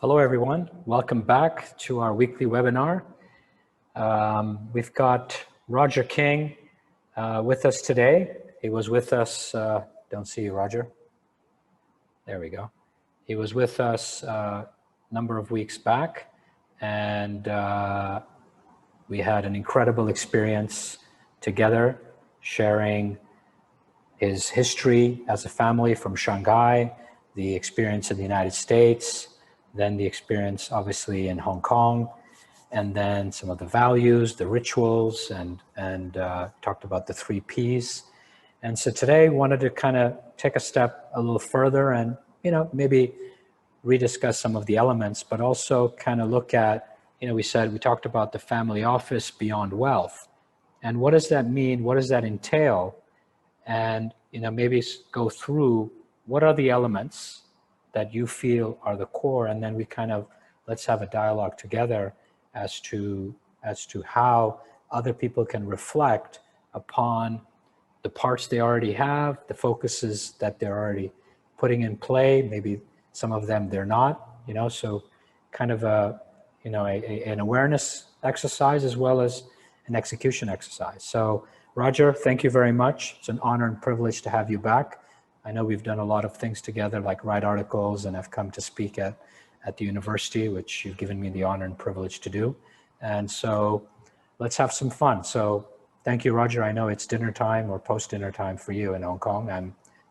Hello, everyone. Welcome back to our weekly webinar. We've got Roger King with us today. He was with us, don't see you, Roger. There we go. He was with us a number of weeks back, and we had an incredible experience together, sharing his history as a family from Shanghai, the experience in the United States, then the experience obviously in Hong Kong, and then some of the values, the rituals, and talked about the 3 Ps. And so today wanted to kind of take a step a little further and, maybe rediscuss some of the elements, but also kind of look at, we talked about the family office beyond wealth. And what does that mean? What does that entail? And, maybe go through what are the elements that you feel are the core, and then we let's have a dialogue together as to how other people can reflect upon the parts they already have, the focuses that they're already putting in play. Maybe some of them they're not, so kind of an awareness exercise as well as an execution exercise. So Roger, thank you very much. It's an honor and privilege to have you back. I know we've done a lot of things together, like write articles, and I've come to speak at the university, which you've given me the honor and privilege to do. And so let's have some fun. So thank you, Roger. I know it's dinner time or post-dinner time for you in Hong Kong.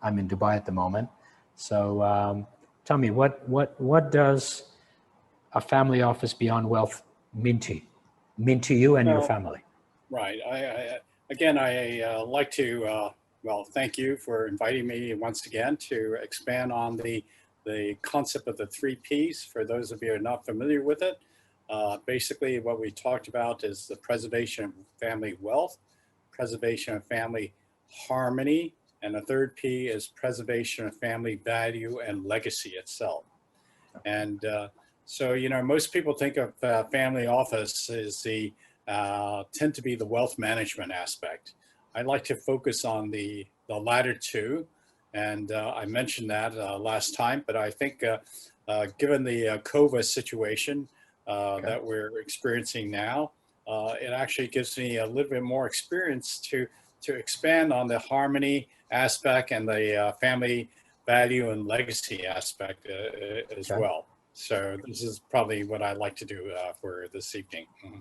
I'm in Dubai at the moment. So tell me, what does a family office beyond wealth mean to you and your family? Right. I like to thank you for inviting me once again to expand on the concept of the 3 Ps. For those of you who are not familiar with it, basically what we talked about is the preservation of family wealth, preservation of family harmony, and the 3rd P is preservation of family value and legacy itself. And so, most people think of family office as tend to be the wealth management aspect. I like to focus on the latter 2, and I mentioned that last time, but I think given the COVID situation that we're experiencing now, it actually gives me a little bit more experience to expand on the harmony aspect and the family value and legacy aspect as well. So this is probably what I like to do for this evening. Mm-hmm.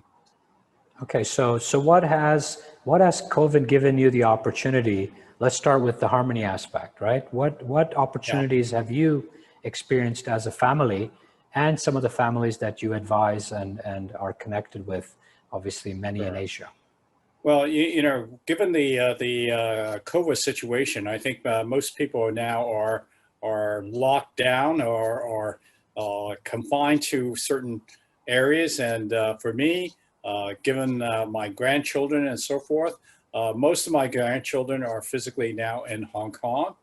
Okay, so what has COVID given you the opportunity? Let's start with the harmony aspect, right? What opportunities have you experienced as a family, and some of the families that you advise and are connected with, obviously many in Asia? Well, given the COVID situation, I think most people now are locked down or confined to certain areas, and for me, given my grandchildren and so forth, most of my grandchildren are physically now in Hong Kong,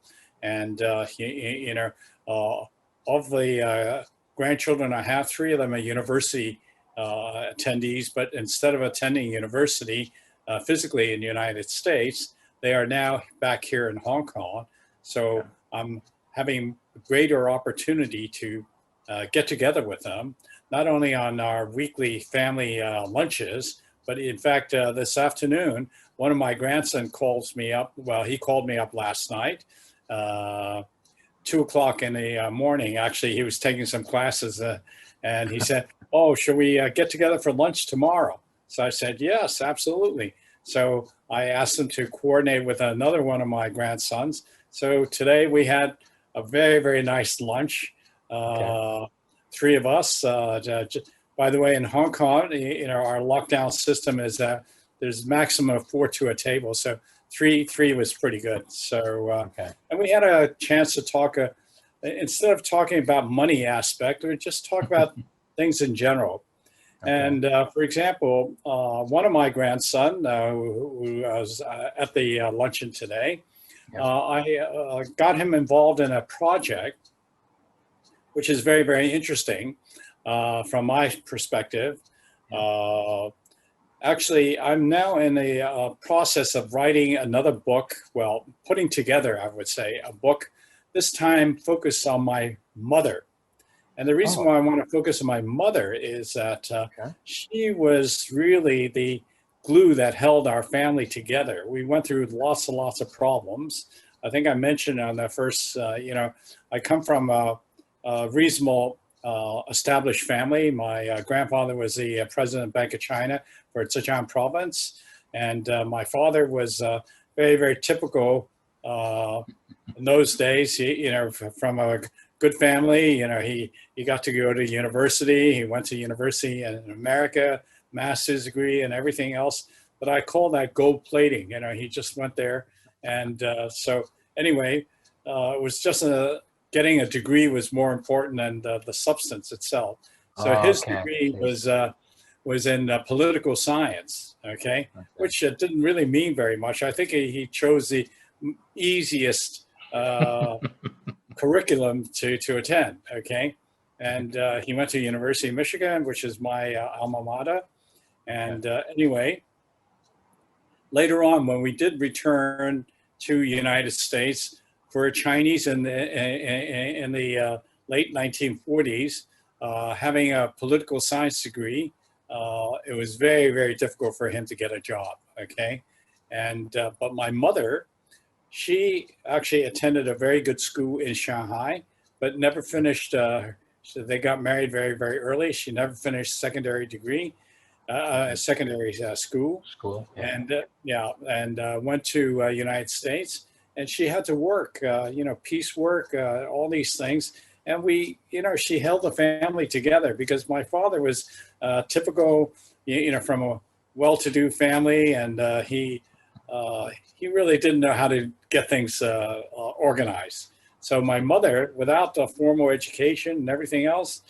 and of the grandchildren I have, 3 of them are university attendees, but instead of attending university physically in the United States, they are now back here in Hong Kong. So I'm having greater opportunity to get together with them, not only on our weekly family lunches, but in fact, this afternoon, one of my grandsons calls me up. Well, he called me up last night, 2 o'clock in the morning. Actually, he was taking some classes and he said, "Oh, should we get together for lunch tomorrow?" So I said, "Yes, absolutely." So I asked him to coordinate with another one of my grandsons. So today we had a very, very nice lunch. 3 of us. By the way, in Hong Kong, our lockdown system is that there's maximum of 4 to a table. So three was pretty good. So, and we had a chance to talk, instead of talking about money aspect, we just talk about things in general. And for example, one of my grandson, who was at the luncheon today, I got him involved in a project, which is very, very interesting from my perspective. Actually, I'm now in the process of writing another book, well, putting together, I would say, a book, this time focused on my mother. And the reason Oh, why I want to focus on my mother is that okay. she was really the glue that held our family together. We went through lots and lots of problems. I think I mentioned on the first, I come from a reasonable established family. My grandfather was the president of Bank of China for Zhejiang province. And my father was very, very typical in those days, from a good family. He got to go to university. He went to university in America, master's degree and everything else. But I call that gold plating. He just went there. And so anyway, it was just getting a degree was more important than the substance itself. So Oh, his okay. degree I see. was in political science, okay, Okay. which didn't really mean very much. I think he chose the easiest curriculum to attend, okay? And he went to University of Michigan, which is my alma mater. And anyway, later on, when we did return to United States for Chinese in the late 1940s, having a political science degree, it was very, very difficult for him to get a job, okay? And, but my mother, she actually attended a very good school in Shanghai, but never finished, so they got married very, very early. She never finished secondary degree, secondary school. School. Yeah. And went to United States, and she had to work, piecework, all these things. And she held the family together because my father was typical, from a well-to-do family, and he really didn't know how to get things organized. So my mother, without a formal education and everything else,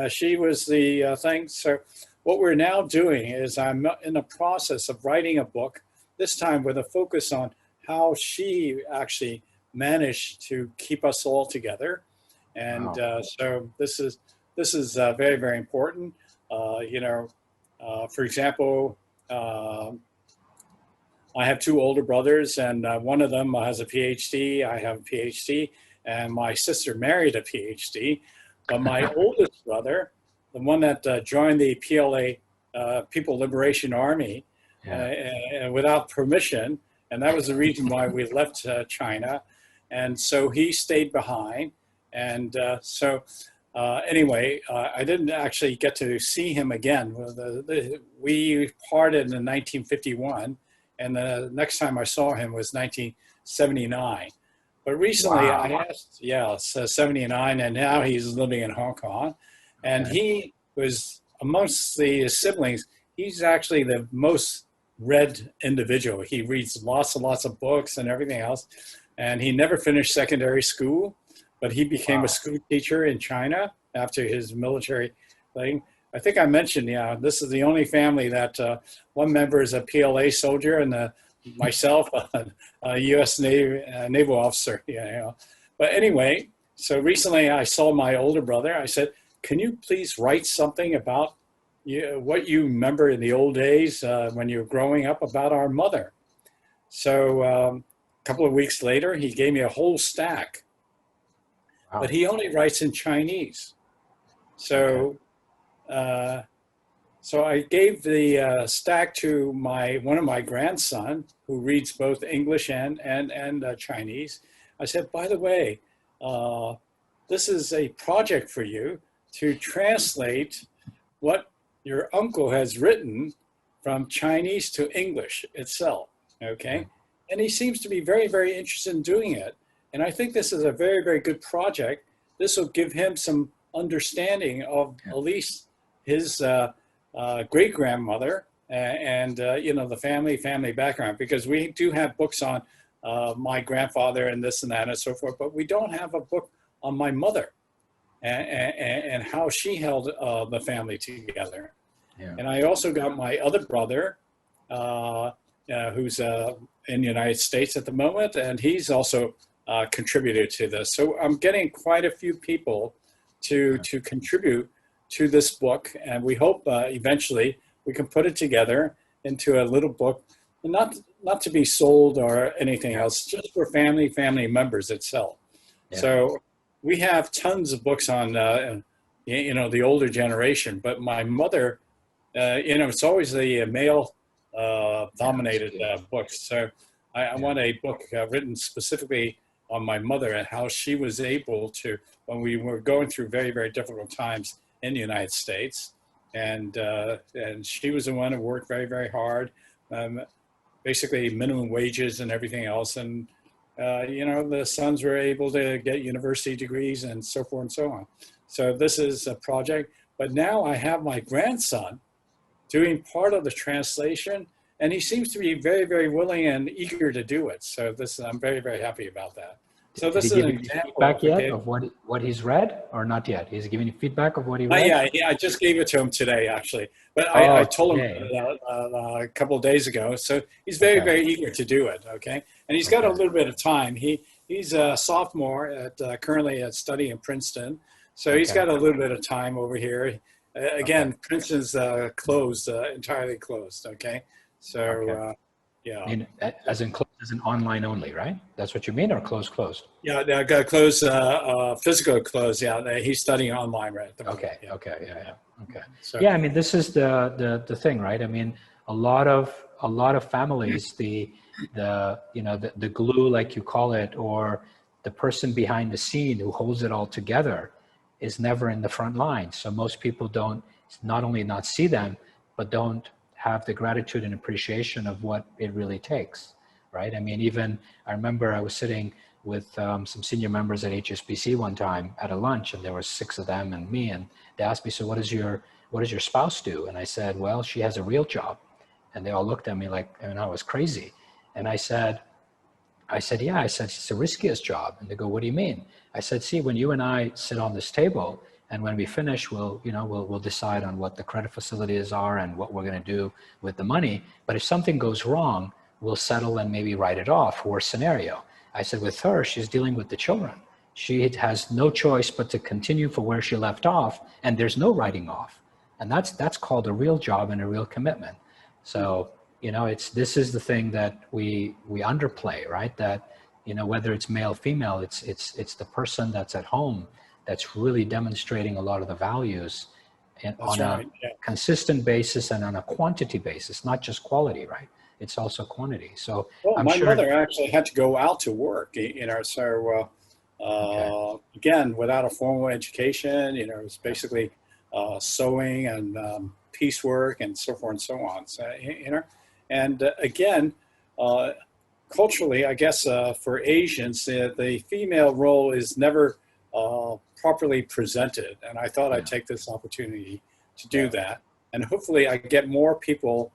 she was the thing. So what we're now doing is I'm in the process of writing a book, this time with a focus on how she actually managed to keep us all together. And Wow. so this is very, very important. For example, I have two older brothers, and one of them has a PhD. I have a PhD, and my sister married a PhD. But my oldest brother, the one that joined the PLA, People Liberation Army, without permission, and that was the reason why we left China. And so he stayed behind. And anyway, I didn't actually get to see him again. We parted in 1951. And the next time I saw him was 1979. But recently I Wow. asked, it's 79, and now he's living in Hong Kong. And Okay. he was, amongst the siblings, he's actually the most read individual. He reads lots and lots of books and everything else. And he never finished secondary school, but he became a Wow. school teacher in China after his military thing. I think I mentioned, this is the only family that one member is a PLA soldier and myself, a U.S. naval officer. But anyway, so recently I saw my older brother. I said, can you please write something about what you remember in the old days when you were growing up about our mother? So a couple of weeks later, he gave me a whole stack, Wow. but he only writes in Chinese. So so I gave the stack to one of my grandson, who reads both English and Chinese. I said, by the way, this is a project for you to translate what your uncle has written from Chinese to English itself, okay? And he seems to be very, very interested in doing it. And I think this is a very, very good project. This will give him some understanding of at least his great-grandmother and the family background, because we do have books on my grandfather and this and that and so forth, but we don't have a book on my mother and how she held the family together. Yeah. And I also got my other brother who's in the United States at the moment, and he's also contributed to this. So I'm getting quite a few people to contribute to this book, and we hope eventually we can put it together into a little book, not to be sold or anything else, just for family members itself. Yeah. So we have tons of books on the older generation. But my mother, it's always the male dominated books. So I want a book written specifically on my mother and how she was able to, when we were going through very, very difficult times in the United States. And she was the one who worked very, very hard, basically minimum wages and everything else. And, the sons were able to get university degrees and so forth and so on. So this is a project. But now I have my grandson doing part of the translation, and he seems to be very, very willing and eager to do it. So I'm very, very happy about that. So Did this he is give an you example feedback yet of what he's read, or not yet? He's giving you feedback of what he read? Yeah, I just gave it to him today, actually. But I told him a couple of days ago. So he's very, very eager to do it. Okay, and he's got a little bit of time. He's a sophomore currently at studying in Princeton, so he's got a little bit of time over here. Again, Princeton's closed, entirely closed. Okay, so yeah. I mean, as in closed as in online only, right? That's what you mean, or closed? Yeah, they got closed, physical closed. Yeah, he's studying online right at the moment. Okay. So, yeah, I mean, this is the thing, right? I mean, a lot of families, the glue, like you call it, or the person behind the scene who holds it all together is never in the front line. So most people don't not only not see them, but don't have the gratitude and appreciation of what it really takes, right? I mean, even I remember I was sitting with some senior members at HSBC one time at a lunch, and there were 6 of them and me, and they asked me, so what does your spouse do? And I said, well, she has a real job. And they all looked at me like, and I was crazy. And I said, yeah, I said, it's the riskiest job. And they go, what do you mean? I said, see, when you and I sit on this table, and when we finish, we'll decide on what the credit facilities are and what we're going to do with the money. But if something goes wrong, we'll settle and maybe write it off. Worst scenario. I said, with her, she's dealing with the children. She has no choice but to continue for where she left off, and there's no writing off. And that's called a real job and a real commitment. So, this is the thing that we underplay, right? That, whether it's male, female, it's the person that's at home that's really demonstrating a lot of the values on a consistent basis and on a quantity basis, not just quality, right? It's also quantity. So my mother actually had to go out to work, so again, without a formal education, it's basically sewing and piecework and so forth and so on. So, and again, culturally, I guess for Asians, the female role is never properly presented. And I thought I'd take this opportunity to do that. And hopefully I get more people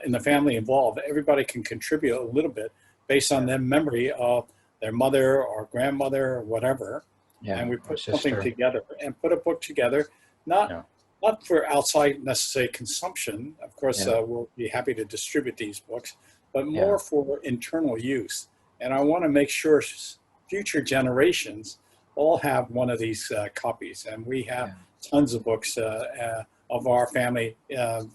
in the family involved. Everybody can contribute a little bit based on their memory of their mother or grandmother or whatever. Yeah, and we put something together and put a book together, not for outside necessary consumption. Of course, we'll be happy to distribute these books, but more for internal use. And I want to make sure future generations all have one of these copies. And we have tons of books of our family,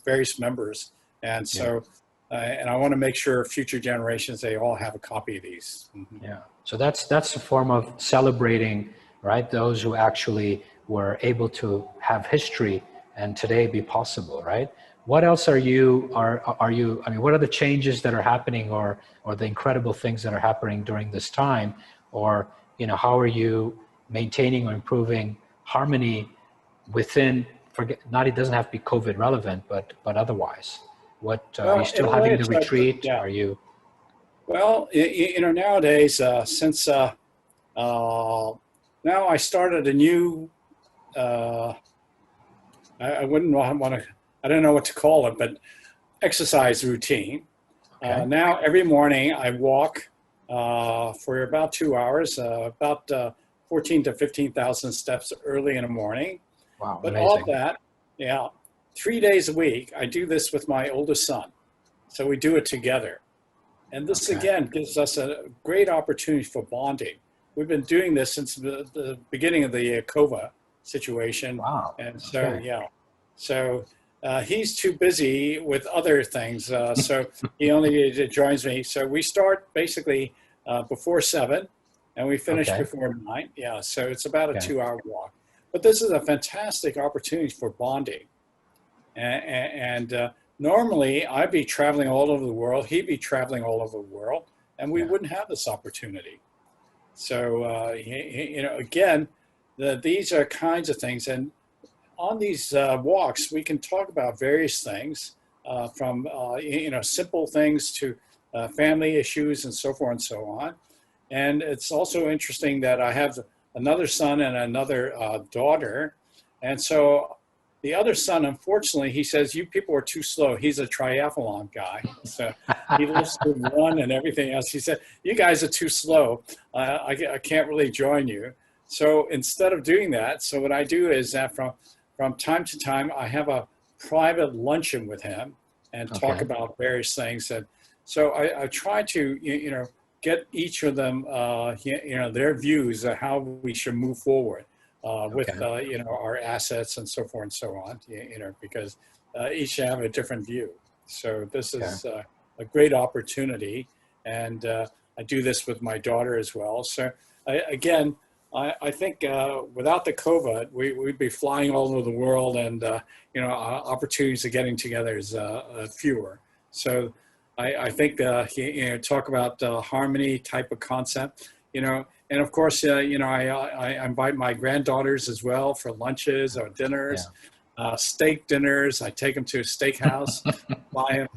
various members. And so, and I want to make sure future generations, they all have a copy of these. Mm-hmm. Yeah. So that's a form of celebrating, right? Those who actually were able to have history and today be possible, right? What else are you, I mean, what are the changes that are happening or the incredible things that are happening during this time? Or, how are you maintaining or improving harmony within, it doesn't have to be COVID relevant, but otherwise? What, are you still having the retreat? Are you? Well, nowadays, since now I started a new, I wouldn't want to, I don't know what to call it, but exercise routine. Okay. Now every morning I walk for about 2 hours, about 14 to 15,000 steps early in the morning. Wow, but amazing. all that, 3 days a week, I do this with my oldest son. So we do it together. And this again gives us a great opportunity for bonding. We've been doing this since the beginning of the COVID situation. Wow. And so, so he's too busy with other things. So he only joins me. So we start basically before 7 and we finish before 9. Yeah. So it's about a 2-hour walk. but this is a fantastic opportunity for bonding. And normally I'd be traveling all over the world, he'd be traveling all over the world, and we wouldn't have this opportunity. So, you know, again, these are kinds of things. And on these walks, we can talk about various things from, you know, simple things to family issues and so forth and so on. And it's also interesting that I have another son and another daughter. And so the other son, unfortunately, he says, you people are too slow. He's a triathlon guy. So he loves to run and everything else. He said, you guys are too slow. I can't really join you. So instead of doing that, so what I do is that from time to time, I have a private luncheon with him and talk about various things. And so I try to, you know, get each of them, you know, their views of how we should move forward with, you know, our assets and so forth and so on, you know, because each have a different view. So this is a great opportunity. And I do this with my daughter as well. So again, I think without the COVID, we'd be flying all over the world, and you know, opportunities of getting together is fewer. So I think you know, talk about harmony type of concept, you know, and of course, you know, I invite my granddaughters as well for lunches or dinners, steak dinners. I take them to a steakhouse, buy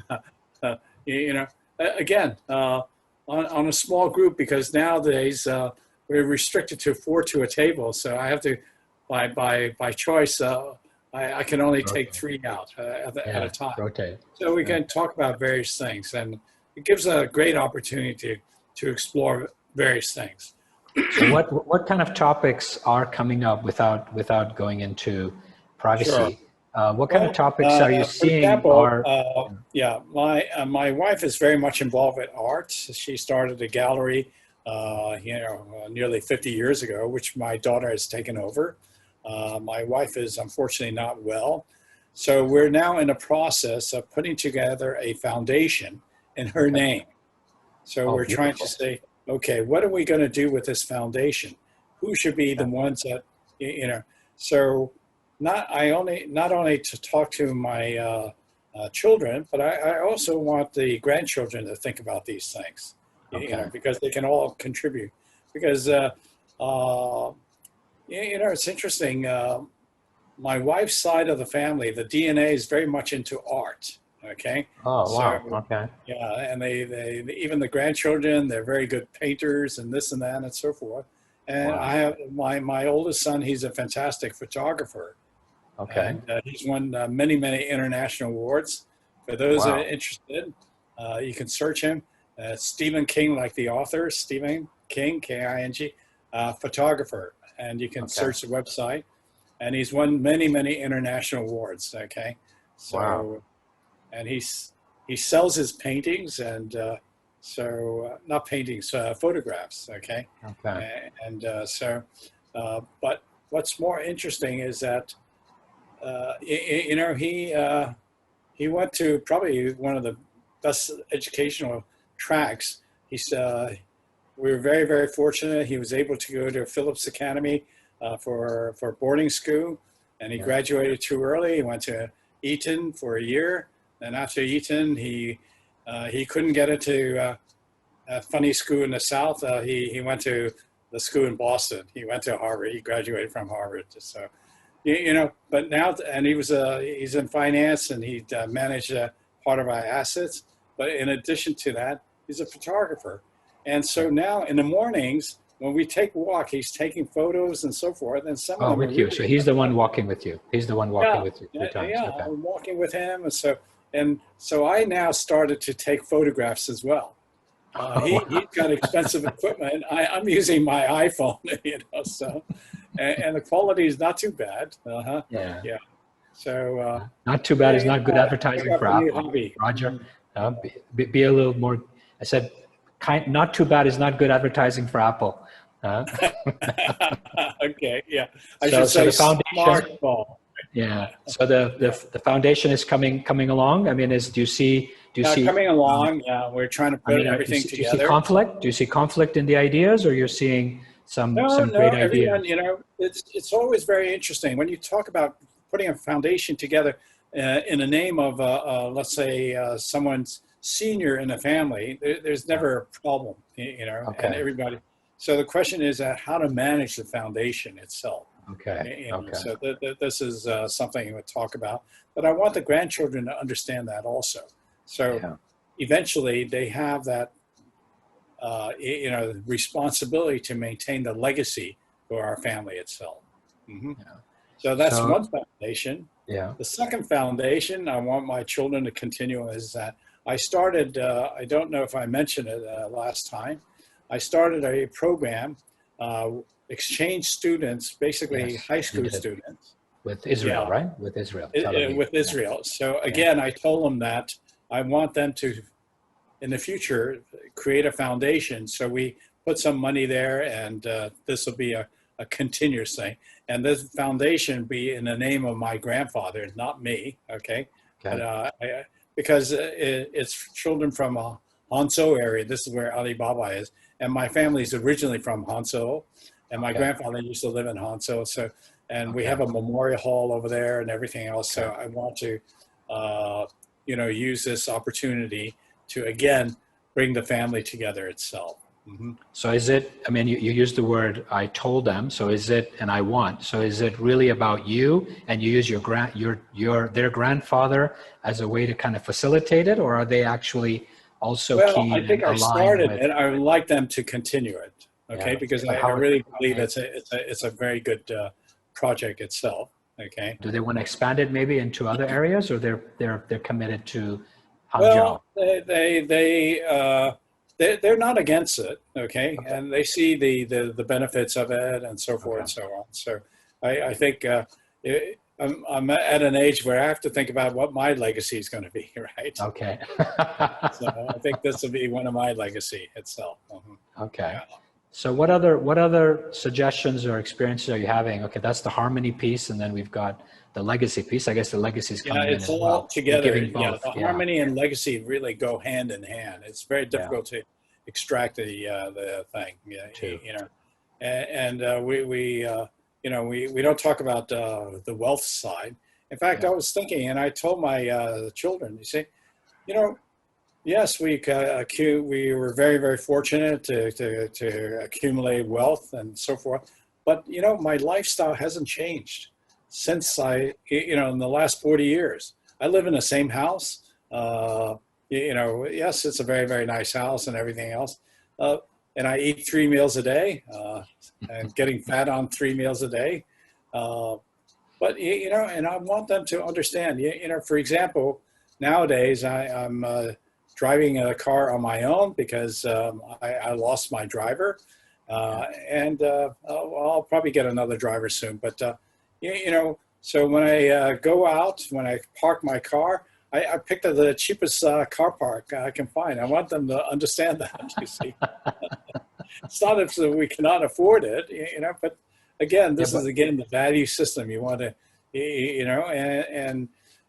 them, you know, again on a small group, because nowadays. We're restricted to 4 to a table, so I have to, by choice, I can only take 3 out at a time. Rotate. So we can talk about various things, and it gives a great opportunity to explore various things. So what kind of topics are coming up without going into privacy? Sure. What kind of topics are you seeing? For example, yeah, my wife is very much involved with art. She started a gallery. You know, nearly 50 years ago, which my daughter has taken over. My wife is unfortunately not well. So we're now in the process of putting together a foundation in her name. So we're trying to say, okay, what are we going to do with this foundation? Who should be the ones that, you know, so not only to talk to my children, but I also want the grandchildren to think about these things. You know, because they can all contribute. Because, you know, it's interesting. My wife's side of the family, the DNA is very much into art. Okay. Oh, wow. Okay. Yeah, and they even the grandchildren, they're very good painters and this and that and so forth. And I have my oldest son. He's a fantastic photographer. Okay. And he's won many international awards. For those that are interested, you can search him. Stephen King, like the author, Stephen King, K-I-N-G, photographer. And you can search the website. And he's won many international awards, okay? So, and he sells his paintings and not paintings, photographs, okay? Okay. And but what's more interesting is that, you know, he went to probably one of the best educational tracks. We were very fortunate. He was able to go to Phillips Academy for boarding school, and he graduated too early. He went to Eton for a year, and after Eton, he couldn't get into a funny school in the South. He went to the school in Boston. He went to Harvard. He graduated from Harvard. So, you know, but now, and he's in finance, and he managed part of our assets. But in addition to that, he's a photographer. And so now in the mornings, when we take a walk, he's taking photos and so forth. And some of them with you. So he's the one walking with you. He's the one walking with you. I'm walking with him. And so I now started to take photographs as well. He's got expensive equipment. I'm using my iPhone, you know, so, and the quality is not too bad. Yeah. So not too bad is not good advertising for Apple. Roger, be a little more. I said, not too bad is not good advertising for Apple. Okay, yeah. I should say the foundation. Yeah. So the foundation is coming along. I mean, do you see coming along? Yeah, we're trying to put everything together. Do you see conflict? Do you see conflict in the ideas, or you're seeing some great ideas. everyone, it's always very interesting when you talk about putting a foundation together in the name of, let's say, someone's senior in the family. There's never a problem, Okay. and everybody. So the question is how to manage the foundation itself. Okay. Okay. So this is something we'll talk about, but I want the grandchildren to understand that also. So eventually they have that, responsibility to maintain the legacy for our family itself. Mm-hmm. Yeah. So that's one foundation. Yeah. The second foundation I want my children to continue is that I started, I don't know if I mentioned it last time, I started a program, exchange students, basically high school students. With Israel, right? With Israel. With Israel. So again, I told them that I want them to, in the future, create a foundation. So we put some money there, and this will be a continuous thing. And this foundation be in the name of my grandfather, not me, okay? But, because it's children from Hangzhou area. This is where Alibaba is. And my family's originally from Hangzhou. And my grandfather used to live in Hangzhou. So, and we have a memorial hall over there and everything else. So I want to, use this opportunity to, again, bring the family together itself. Mm-hmm. So is it, I mean, you use the word, I told them, so is it, and I want, so is it really about you and you use their grandfather as a way to kind of facilitate it, or are they actually also keen? I think I started and I would like them to continue it. Okay. Because I really believe it's a very good project itself. Okay. Do they want to expand it maybe into other areas, or they're committed to Hangzhou? Well, they're not against it, okay? And they see the benefits of it and so forth and so on. So I think I'm at an age where I have to think about what my legacy is going to be, right? Okay. So I think this will be one of my legacy itself. Mm-hmm. Okay. Yeah. So what other suggestions or experiences are you having? Okay, that's the harmony piece, and then we've got the legacy piece. I guess the legacy is coming in as well. It's all together. The harmony and legacy really go hand in hand. It's very difficult to extract the thing. We don't talk about the wealth side. In fact, I was thinking, and I told my children, you say, yes, we were very, very fortunate to accumulate wealth and so forth. But, my lifestyle hasn't changed since in the last 40 years. I live in the same house. Yes, it's a very, very nice house and everything else. And I eat 3 meals a day and getting fat on 3 meals a day. But, and I want them to understand, for example, nowadays I'm driving a car on my own because I lost my driver. And I'll probably get another driver soon. But, so when I go out, when I park my car, I picked the cheapest car park I can find. I want them to understand that, you see. It's not if we cannot afford it, but again, this is, again, the value system. You want to,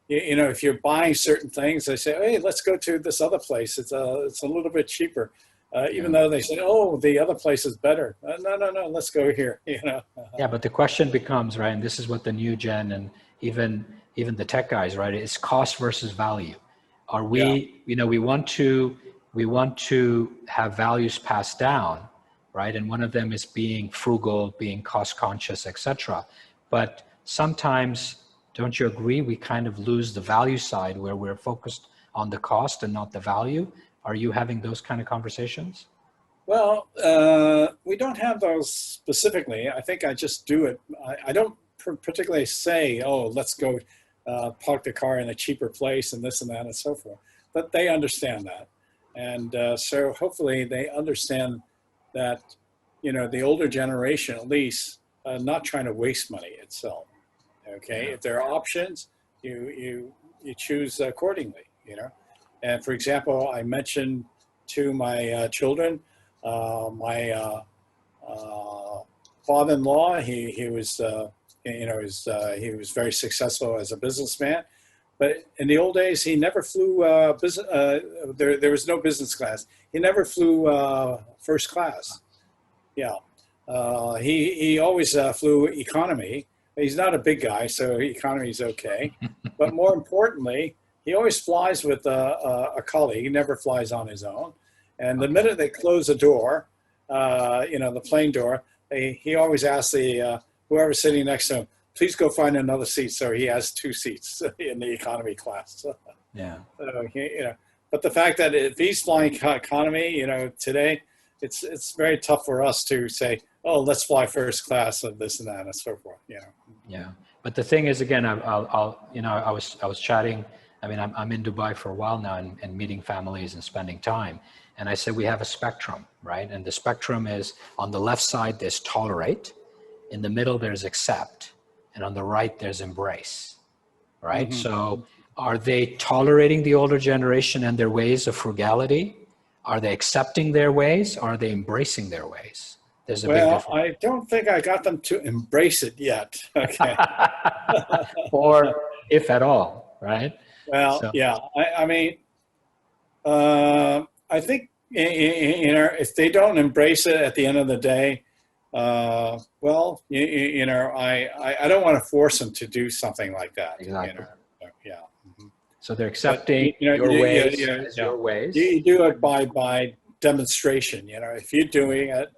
if you're buying certain things, they say, hey, let's go to this other place. It's a little bit cheaper. Even though they say, oh, the other place is better. No, let's go here, Yeah, but the question becomes, right, and this is what the new gen and even the tech guys, right, is cost versus value. Are we, we want to have values passed down, right? And one of them is being frugal, being cost conscious, etc. But sometimes, don't you agree, we kind of lose the value side where we're focused on the cost and not the value? Are you having those kind of conversations? Well, we don't have those specifically. I think I just do it. I don't particularly say, oh, let's go park the car in a cheaper place and this and that and so forth. But they understand that. And so hopefully they understand that, the older generation, at least, not trying to waste money itself. Okay. If there are options, you choose accordingly, And for example, I mentioned to my children, my father-in-law, he was, he was very successful as a businessman, but in the old days, he never flew there was no business class. He never flew first class. Yeah. he always flew economy. He's not a big guy, so economy is okay. But more importantly, he always flies with a colleague. He never flies on his own. And the minute they close the door, the plane door, he always asks the whoever's sitting next to him, please go find another seat. So he has 2 seats in the economy class. Yeah. But the fact that if he's flying economy, today, it's very tough for us to say, oh, let's fly first class of this and that and so forth. Yeah. But the thing is, again, I was chatting. I mean, I'm in Dubai for a while now and meeting families and spending time. And I said, we have a spectrum, right? And the spectrum is on the left side, there's tolerate. In the middle, there's accept. And on the right, there's embrace, right? Mm-hmm. So are they tolerating the older generation and their ways of frugality? Are they accepting their ways? Or are they embracing their ways? There's a big difference. I don't think I got them to embrace it yet. Okay. Or if at all, right? Well, so. Yeah. I think, if they don't embrace it at the end of the day, I don't want to force them to do something like that. Exactly. Yeah. Mm-hmm. So they're accepting your ways as your ways. You do it by demonstration. If you're doing it,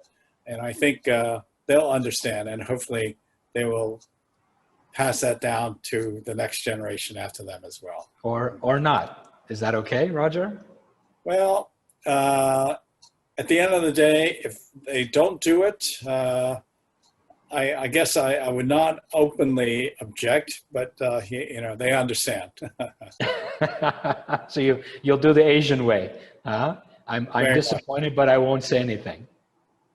and I think they'll understand, and hopefully they will pass that down to the next generation after them as well. Or not. Is that okay, Roger? Well, at the end of the day, if they don't do it, I guess I would not openly object, but they understand. So you'll do the Asian way, huh? I'm disappointed, but I won't say anything.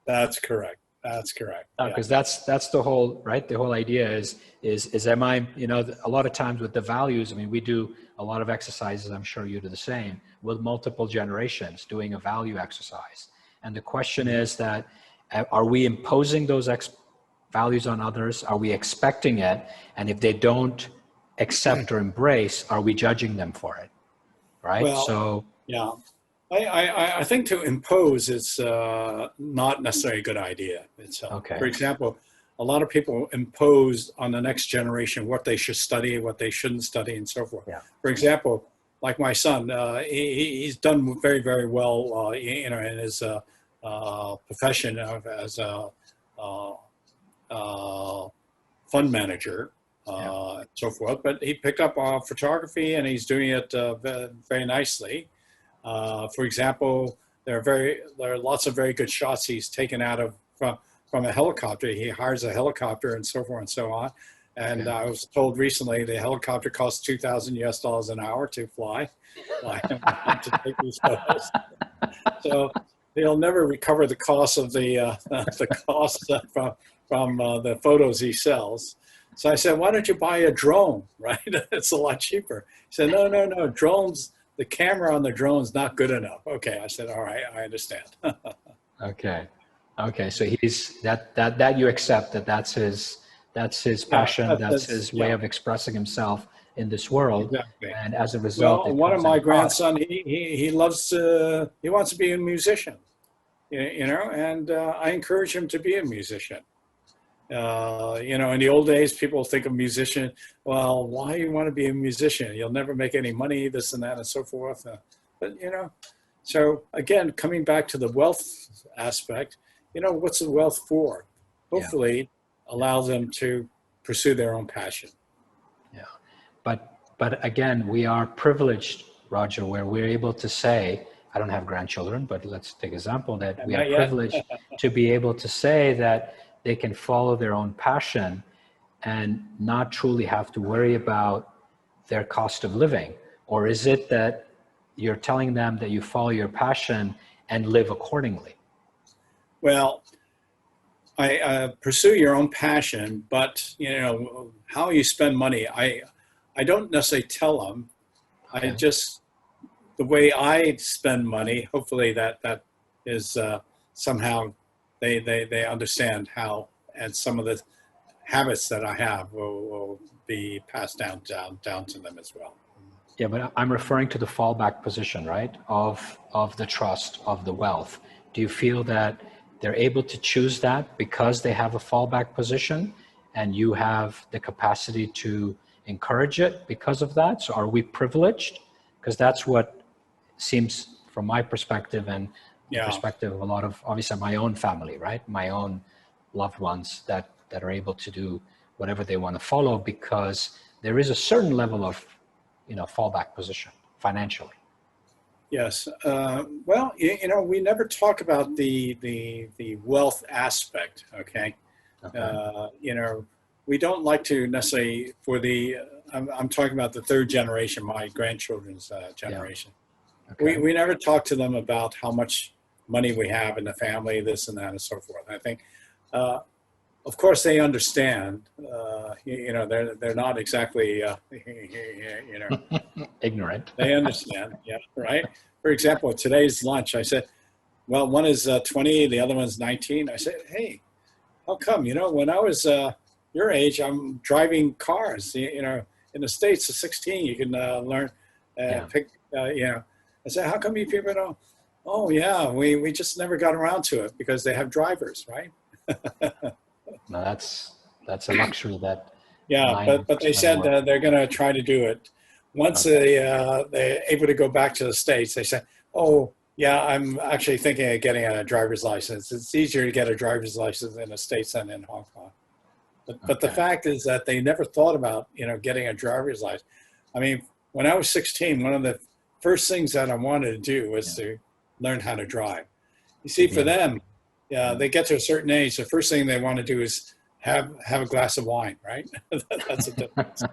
That's correct. Because that's the whole, right? The whole idea is am I, a lot of times with the values, I mean, we do a lot of exercises, I'm sure you do the same, with multiple generations doing a value exercise. And the question is that, are we imposing those values on others? Are we expecting it? And if they don't accept or embrace, are we judging them for it? Right? Well, so yeah. I think to impose is not necessarily a good idea. It's, okay. For example, a lot of people impose on the next generation what they should study, what they shouldn't study, and so forth. Yeah. For example, like my son, he's done very, very well, in his profession as a fund manager, and so forth. But he picked up photography, and he's doing it very nicely. For example, there are lots of very good shots he's taken out of from a helicopter. He hires a helicopter and so forth and so on. And I was told recently the helicopter costs $2,000 an hour to fly to take these photos. So he'll never recover the cost of the cost from the photos he sells. So I said, why don't you buy a drone, right? It's a lot cheaper. He said, no, drones. The camera on the drone's not good enough. Okay, I said, all right, I understand. Okay. So he's that you accept that's his passion, that's his way of expressing himself in this world. Exactly. And as a result, one of my grandson, he loves he wants to be a musician, and I encourage him to be a musician. In the old days, people think of musician, well, why you want to be a musician? You'll never make any money, this and that, and so forth. But, so again, coming back to the wealth aspect, what's the wealth for? Hopefully allow them to pursue their own passion. Yeah. But again, we are privileged, Roger, where we're able to say, I don't have grandchildren, but let's take example that we are privileged to be able to say that they can follow their own passion and not truly have to worry about their cost of living? Or is it that you're telling them that you follow your passion and live accordingly? Well, I pursue your own passion, but how you spend money, I don't necessarily tell them. Okay. The way I spend money, hopefully that is somehow they understand how, and some of the habits that I have will be passed down to them as well. Yeah, but I'm referring to the fallback position, right? Of the trust, of the wealth. Do you feel that they're able to choose that because they have a fallback position, and you have the capacity to encourage it because of that? So are we privileged? Because that's what seems, from my perspective and the Yeah. perspective of a lot of, obviously, my own family, right? My own loved ones that are able to do whatever they want to follow, because there is a certain level of, fallback position financially. Yes. Well, we never talk about the wealth aspect. Okay. We don't like to necessarily I'm talking about the third generation, my grandchildren's generation. Yeah. Okay. We never talk to them about how much money we have in the family, this and that, and so forth. I think, of course, they understand. They're not exactly, ignorant. They understand. Yeah, right. For example, today's lunch, I said, well, one is 20, the other one's 19. I said, hey, how come? When I was your age, I'm driving cars. In the States, at 16, you can learn, pick. I said, how come you people don't? Oh, yeah, we just never got around to it because they have drivers, right? No, that's a luxury that. Yeah, but they said they're going to try to do it. Once they're able to go back to the States, they said, oh, yeah, I'm actually thinking of getting a driver's license. It's easier to get a driver's license in the States than in Hong Kong. But the fact is that they never thought about, getting a driver's license. I mean, when I was 16, one of the first things that I wanted to do was to learn how to drive. You see, for them, they get to a certain age, the first thing they want to do is have a glass of wine, right? That's a difference.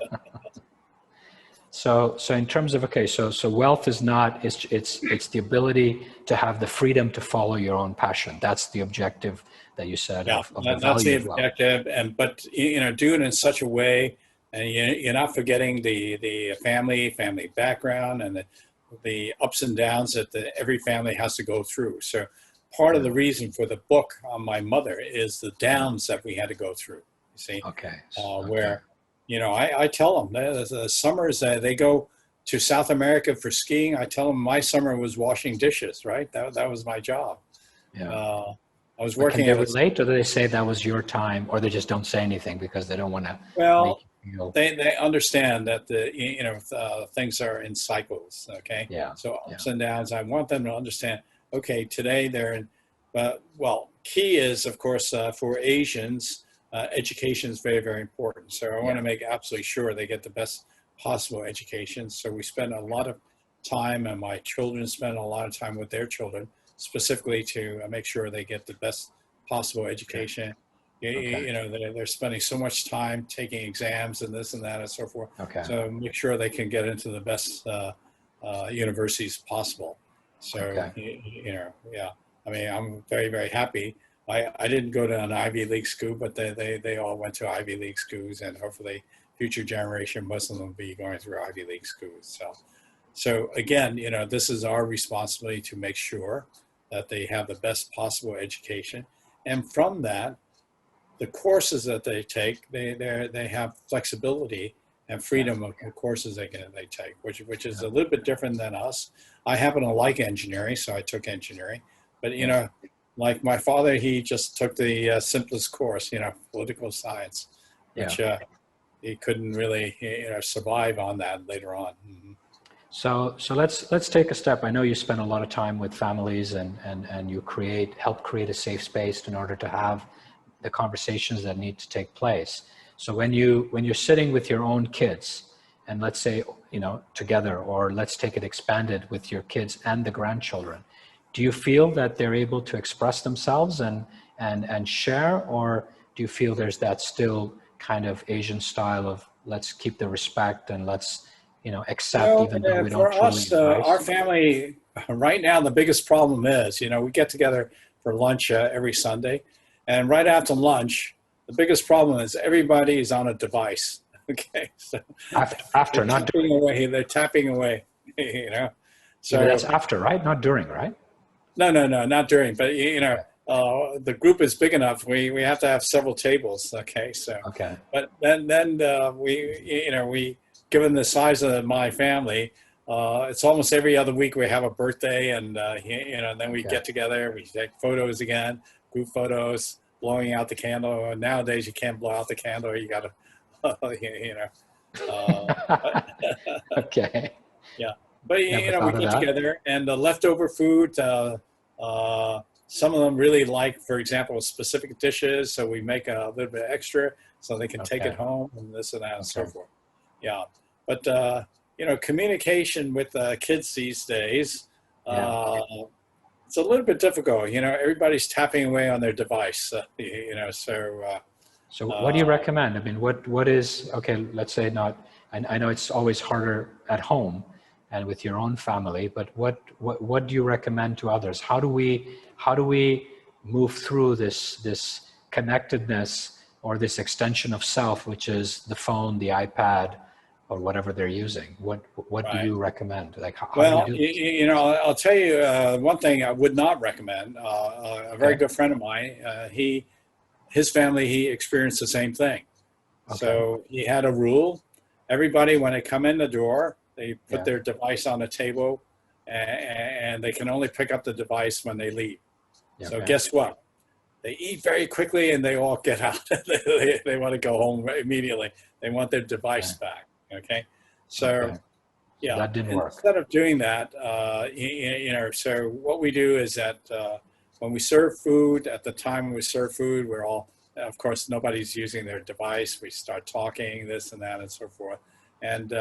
So in terms of, so wealth is not, it's the ability to have the freedom to follow your own passion. That's the objective that you said of the value that's the of wealth. objective. But do it in such a way, and you're not forgetting the family background and the ups and downs that every family has to go through. So part of the reason for the book on my mother is the downs that we had to go through. You see, where I tell them the summers they go to South America for skiing. I tell them my summer was washing dishes. Right, that was my job. Yeah. I was working. Can they relate, or do they say that was your time, or they just don't say anything because they don't want to? Well, they understand that things are in cycles. Okay. Yeah. So ups and downs. I want them to understand. Okay, today they're in. Well, key is of course for Asians, education is very, very important. So I want to make absolutely sure they get the best possible education. So we spend a lot of time, and my children spend a lot of time with their children, specifically to make sure they get the best possible education. They're spending so much time taking exams and this and that and so forth. So make sure they can get into the best universities possible. So, I mean, I'm very, very happy. I didn't go to an Ivy League school, but they all went to Ivy League schools, and hopefully future generation, most of them will be going through Ivy League schools. So again, this is our responsibility to make sure that they have the best possible education. And from that, the courses that they take, they have flexibility and freedom of the courses they take, which is a little bit different than us. I happen to like engineering, so I took engineering. But, like my father, he just took the simplest course, political science, which he couldn't really survive on that later on. Mm-hmm. So let's take a step. I know you spend a lot of time with families and you help create a safe space in order to have the conversations that need to take place. So when you're sitting with your own kids, and let's say, together, or let's take it expanded with your kids and the grandchildren, do you feel that they're able to express themselves and share, or do you feel there's that still kind of Asian style of let's keep the respect and let's accept, even though we don't for truly us, embrace? Our family right now, the biggest problem is, we get together for lunch every Sunday, and right after lunch, the biggest problem is everybody is on a device. Okay, so after not tapping away, they're tapping away. So that's after, right? Not during, right? No, not during. But the group is big enough. We have to have several tables. Okay, so But then we given the size of my family, it's almost every other week we have a birthday, and then we get together. We take photos again. group photos, blowing out the candle. Nowadays, you can't blow out the candle. You got to, you know. Okay. Yeah, but Never we thought of get that. together, and the leftover food. Some of them really like, for example, specific dishes, so we make a little bit extra so they can take it Okay. home and this and that and so Okay. forth. Yeah, but communication with kids these days, Yeah. it's a little bit difficult. Everybody's tapping away on their device. So. So what do you recommend? I mean, what is, okay, let's say not, I know it's always harder at home and with your own family, but what do you recommend to others? How do we move through this connectedness or this extension of self, which is the phone, the iPad, or whatever they're using? What do Right. you recommend? Like, how do Well, you do this? I'll tell you one thing I would not recommend. A very Okay. good friend of mine, his family, he experienced the same thing. Okay. So he had a rule. Everybody, when they come in the door, they put Yeah. their device on the table, and they can only pick up the device when they leave. So Okay. guess what? They eat very quickly and they all get out. They want to go home immediately. They want their device back. Okay. So. Okay. Yeah, That didn't work. instead of doing that, so what we do is that when we serve food, at the time when we serve food, we're all, of course, nobody's using their device. We start talking, this and that and so forth. And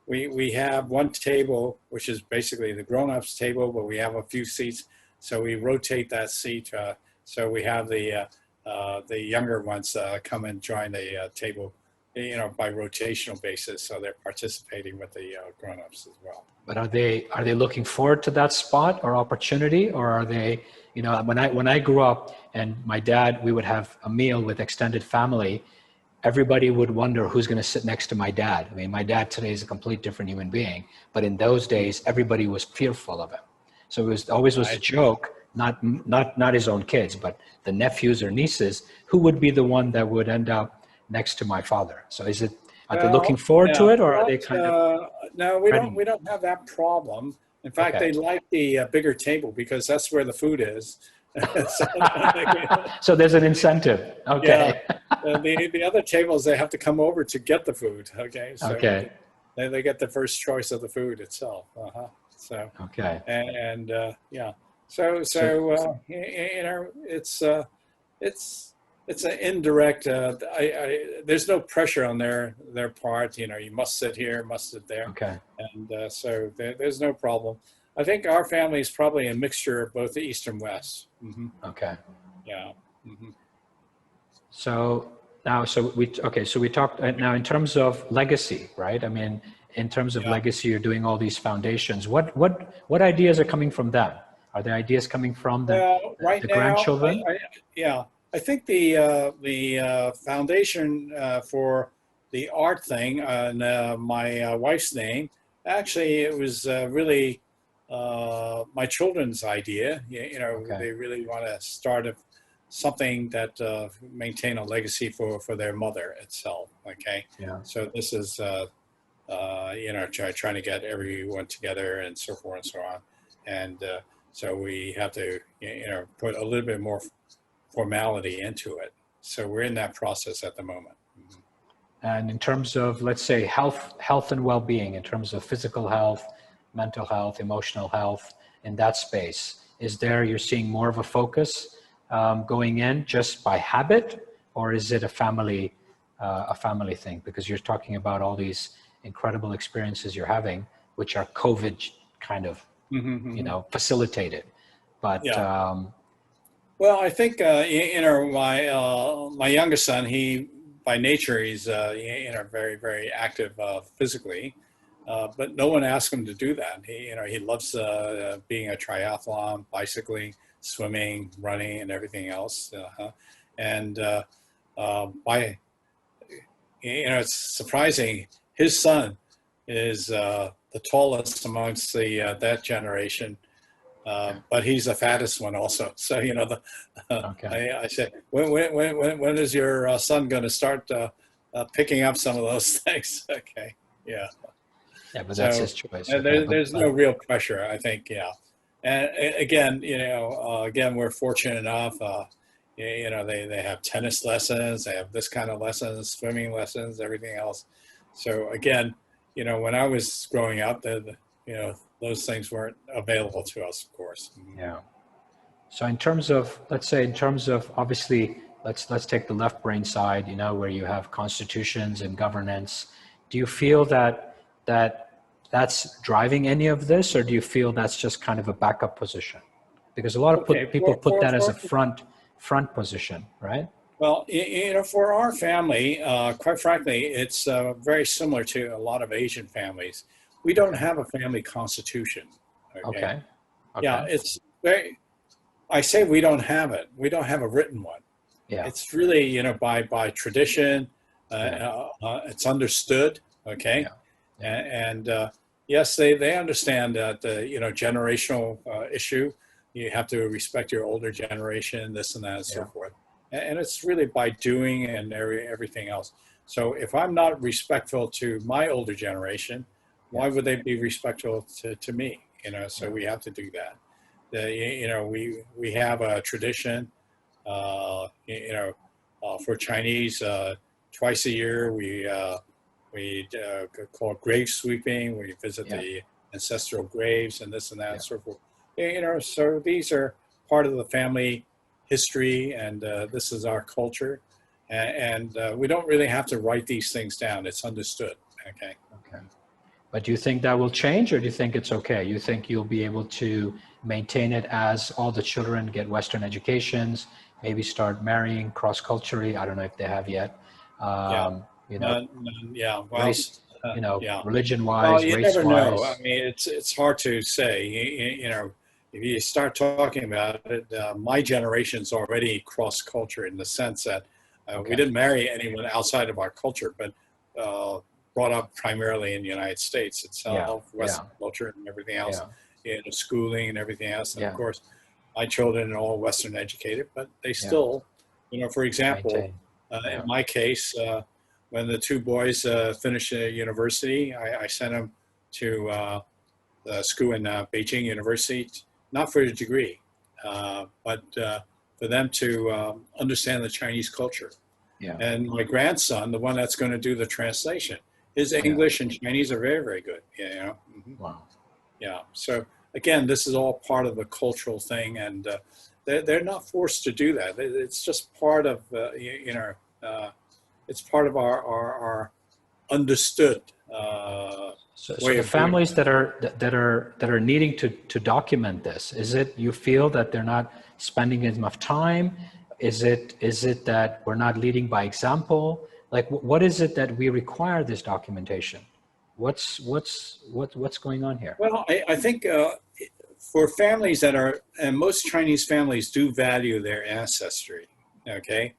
we have one table, which is basically the grown-ups table, but we have a few seats. So we rotate that seat. So we have the younger ones come and join the table, by rotational basis, so they're participating with the grown-ups as well. But are they looking forward to that spot or opportunity, or are they, when I grew up and my dad, we would have a meal with extended family, everybody would wonder who's going to sit next to my dad. I mean, my dad today is a complete different human being, but in those days, everybody was fearful of him. So it was always a joke, not his own kids, but the nephews or nieces, who would be the one that would end up next to my father. So are they looking forward to it, or are they kind of? No, we don't have that problem. In fact, Okay. they like the bigger table because that's where the food is. So there's an incentive. Okay. Yeah. The other tables, they have to come over to get the food. Okay. So Okay. they get the first choice of the food itself. So. Okay. And yeah. So it's an indirect. There's no pressure on their part. You must sit here, must sit there. Okay. And so there's no problem. I think our family is probably a mixture of both the East and West. Mm-hmm. Okay. Yeah. Mm-hmm. So we talked now in terms of legacy, right? I mean, in terms of legacy, you're doing all these foundations. What ideas are coming from them? Are there ideas coming from the grandchildren? I think the foundation for the art thing on my wife's name, actually, it was really my children's idea. Okay. They really want to start something that maintain a legacy for their mother itself. Okay. Yeah. So this is trying to get everyone together and so forth and so on, and so we have to put a little bit more formality into it. So we're in that process at the moment. Mm-hmm. And in terms of, let's say, health and well-being, in terms of physical health, mental health, emotional health, in that space, you're seeing more of a focus going in just by habit, or is it a family thing? Because you're talking about all these incredible experiences you're having, which are COVID kind of, facilitated. But well, I think my youngest son, he by nature he's very very active physically, but no one asked him to do that. He loves being a triathlon, bicycling, swimming, running, and everything else. And it's surprising. His son is the tallest amongst that generation. But he's the fattest one also. So, okay. I said, when is your son going to start picking up some of those things? Okay. Yeah. Yeah, but that's his choice. There's no real pressure, I think. Yeah. And again, again, we're fortunate enough, You know, they have tennis lessons, they have this kind of lessons, swimming lessons, everything else. So again, you know, when I was growing up, you know, those things weren't available to us, of course. Yeah. So in terms of, let's say, in terms of, obviously, let's take the left brain side, you know, where you have constitutions and governance. Do you feel that's driving any of this, or do you feel that's just kind of a backup position? Because a lot of Okay, people put that as a front position, right? well, you know, for our family, quite frankly, it's very similar to a lot of Asian families. We don't Okay. have a family constitution. Okay. Okay. Yeah, Okay. it's very, I say we don't have it. We don't have a written one. Yeah. It's really, you know, by tradition. Yeah. It's understood. Okay. Yeah. Yeah. And yes, they understand that, you know, generational issue. You have to respect your older generation, this and that, and so Yeah. forth. And it's really by doing and everything else. So if I'm not respectful to my older generation, why would they be respectful to me? You know, so Yeah. we have to do that. You know, we have a tradition. You know, for Chinese, twice a year we call grave sweeping. We visit Yeah. the ancestral graves and this and that Yeah. and so forth. You know, so these are part of the family history, and this is our culture, and we don't really have to write these things down. It's understood. Okay. Okay. But do you think that will change, or do you think it's okay? You think you'll be able to maintain it as all the children get Western educations, maybe start marrying cross-culturally? I don't know if they have yet. Yeah. You know, Yeah. Well, race, you know, yeah. Well, religion-wise, you never know. I race-wise. mean, it's hard to say. You know, if you start talking about it, my generation's already cross culture in the sense that we Okay. didn't marry anyone outside of our culture, but brought up primarily in the United States Yeah. itself, Yeah. Western culture and everything else, Yeah. you know, schooling and everything else. And of Yeah. course, my children are all Western educated, but they Yeah. still, you know, for example, Maintain. in Yeah. my case, when the two boys finished university, I sent them to school in Beijing University, not for a degree, but for them to understand the Chinese culture. Yeah. And my grandson, the one that's going to do the translation, his Yeah. English and Chinese are very, very good. You know, Wow. yeah. So again, this is all part of the cultural thing, and they're not forced to do that. It's just part of you know, it's part of our understood So way the of doing families that. that are needing to document this, is it you feel that they're not spending enough time? Is it that we're not leading by example? Like, what is it that we require this documentation? What's going on here? Well, I think for families that are, and most Chinese families do value their ancestry, okay?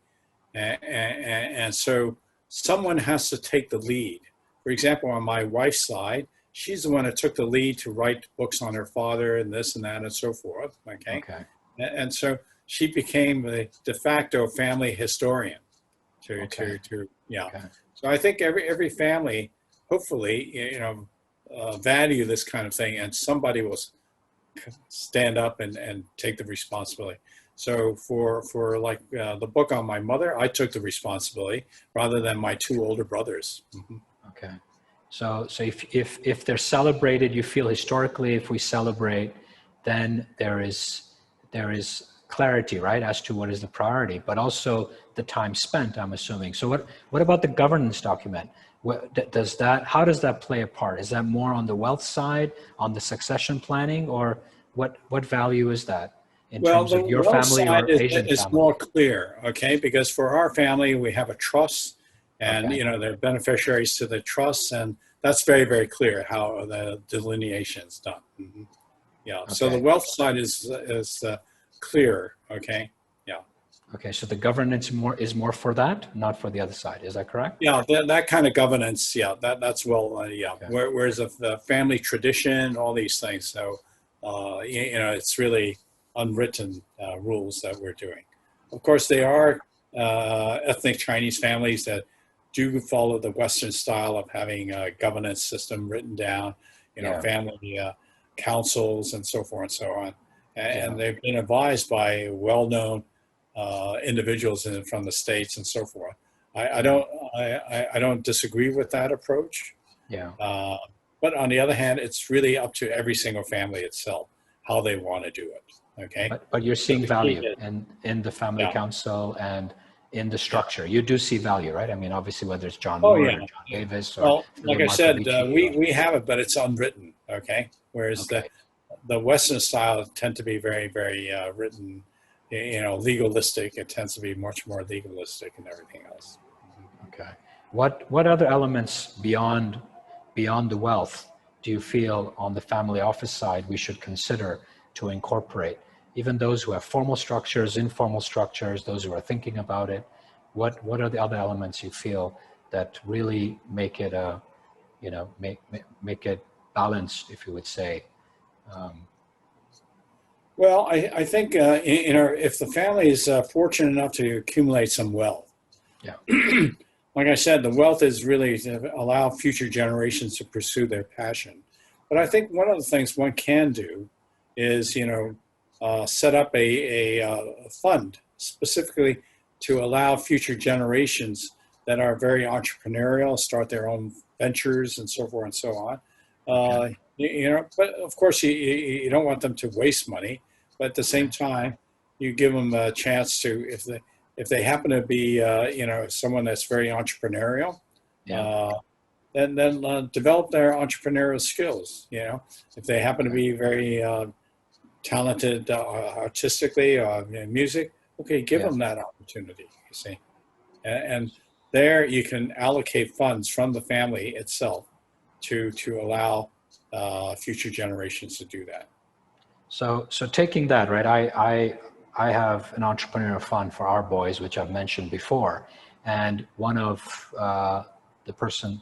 And so someone has to take the lead. For example, on my wife's side, she's the one that took the lead to write books on her father and this and that and so forth, okay? Okay. And so she became the de facto family historian Okay. yeah. Okay. So I think every family, hopefully, you know, value this kind of thing, and somebody will stand up and take the responsibility. So for like the book on my mother, I took the responsibility rather than my two older brothers. Mm-hmm. Okay. So if they're celebrated, you feel historically, if we celebrate, then there is clarity, right, as to what is the priority, but also the time spent, I'm assuming. So what about the governance document? How does that play a part? Is that more on the wealth side, on the succession planning, or what value is that in Well, terms the of your wealth family side or Asian is family? more clear, okay? Because for our family, we have a trust, and Okay. you know they're beneficiaries to the trust, and that's very, very clear how the delineation is done. Mm-hmm. Yeah. So the Okay. wealth side is clear, okay? Yeah. Okay. So the governance is more for that, not for the other side. Is that correct? Yeah, that kind of governance, yeah, that's well, yeah. Okay. Whereas the family tradition, all these things, so you know, it's really unwritten rules that we're doing. Of course, there are ethnic Chinese families that do follow the Western style of having a governance system written down, you know, Yeah. family councils and so forth and so on, Yeah. and they've been advised by well-known individuals from the States and so forth. I don't disagree with that approach. Yeah. But on the other hand, it's really up to every single family itself, how they want to do it. Okay. But you're seeing value is, in the family yeah. council and in the structure. You do see value, right? I mean, obviously, whether it's John Oh, Moore yeah. or John Davis or Well, like I said, Marcovici we have it, but it's unwritten. Okay. Whereas okay. the Western style tend to be very, very written, legalistic. It tends to be much more legalistic and everything else. Okay. What other elements beyond the wealth do you feel on the family office side we should consider to incorporate? Even those who have formal structures, informal structures, those who are thinking about it, what are the other elements you feel that really make it make it balanced, if you would say? Well, I think if the family is fortunate enough to accumulate some wealth, yeah. Like I said, the wealth is really to allow future generations to pursue their passion. But I think one of the things one can do is, set up a fund specifically to allow future generations that are very entrepreneurial, start their own ventures and so forth and so on. But of course you don't want them to waste money, but at the same time, you give them a chance to, if they happen to be, someone that's very entrepreneurial, then develop their entrepreneurial skills. If they happen to be very talented artistically or in music, okay, give them that opportunity. You see, and there you can allocate funds from the family itself to allow future generations to do that. So taking that, right, I have an entrepreneurial fund for our boys, which I've mentioned before. And one of the person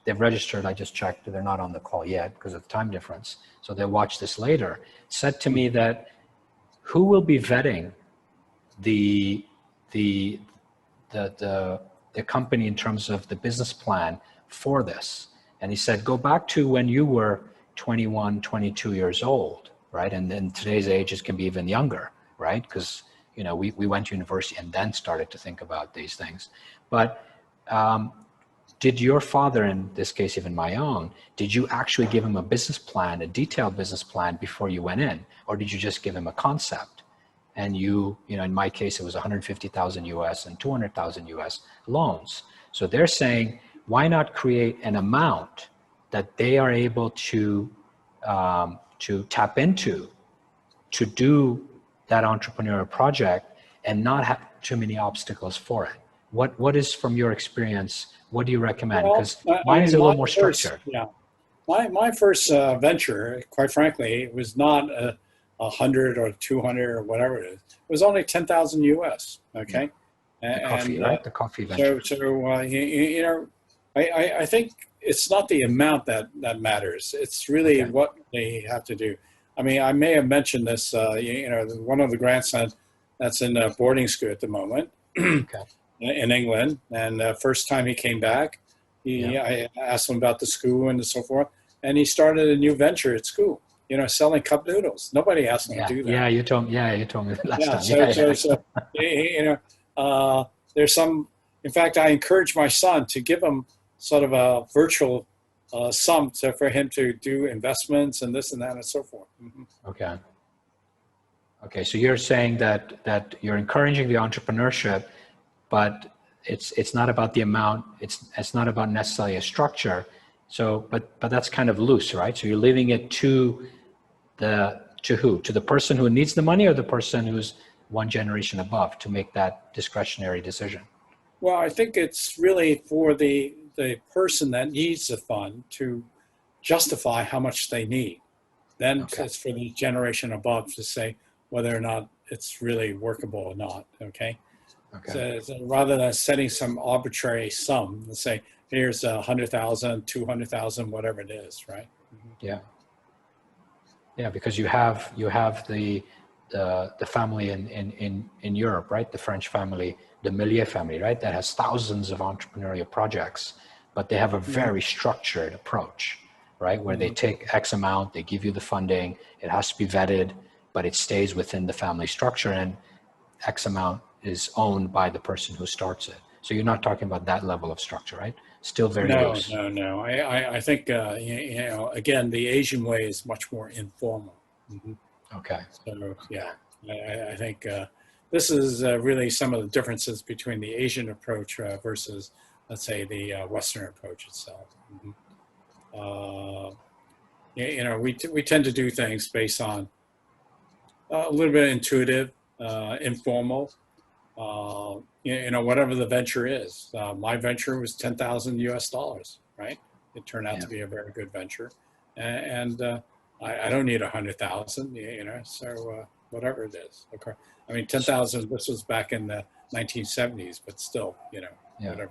they've registered, I just checked, they're not on the call yet because of the time difference, so they'll watch this later, said to me that who will be vetting the company in terms of the business plan for this. And he said, go back to when you were 21, 22 years old, right? And then today's ages can be even younger, right? Because, we went to university and then started to think about these things. But did your father, in this case, even my own, did you actually give him a business plan, a detailed business plan before you went in? Or did you just give him a concept? And in my case, it was 150,000 US and 200,000 US loans. So they're saying, why not create an amount that they are able to tap into to do that entrepreneurial project and not have too many obstacles for it? What is, from your experience, what do you recommend? Because mine is a little more structured. My first venture, quite frankly, was not 100 or 200 or whatever it is. It was only 10,000 US. Okay. The coffee, right? The coffee venture. I think it's not the amount that matters. It's really what they have to do. I mean, I may have mentioned this. One of the grandsons that's in boarding school at the moment in England, and the first time he came back, I asked him about the school and so forth, and he started a new venture at school. Selling cup noodles. Nobody asked him to do that. Yeah, you told me last time. There's some. In fact, I encourage my son to give him sort of a virtual sum for him to do investments and this and that and so forth. Mm-hmm. Okay. So you're saying that you're encouraging the entrepreneurship, but it's not about the amount. It's not about necessarily a structure. So, but that's kind of loose, right? So you're leaving it to who? To the person who needs the money, or the person who's one generation above to make that discretionary decision? Well, I think it's really for the person that needs the fund to justify how much they need. Then it's for the generation above to say whether or not it's really workable or not. Okay. So rather than setting some arbitrary sum, let's say here's 100,000, 200,000, whatever it is, right? Yeah. Yeah, because you have the family in Europe, right? The French family, the Millier family, right? That has thousands of entrepreneurial projects, but they have a very structured approach, right? Where they take X amount, they give you the funding, it has to be vetted, but it stays within the family structure. And X amount is owned by the person who starts it. So you're not talking about that level of structure, right? Still very loose. No. I think, again, the Asian way is much more informal. Okay. So, yeah, I think this is really some of the differences between the Asian approach versus, let's say, the Western approach itself. We tend to do things based on a little bit intuitive, informal, whatever the venture is. My venture was 10,000 US dollars, right? It turned out to be a very good venture. And I don't need 100,000, so whatever it is. Okay. I mean, 10,000, this was back in the 1970s, but still, whatever.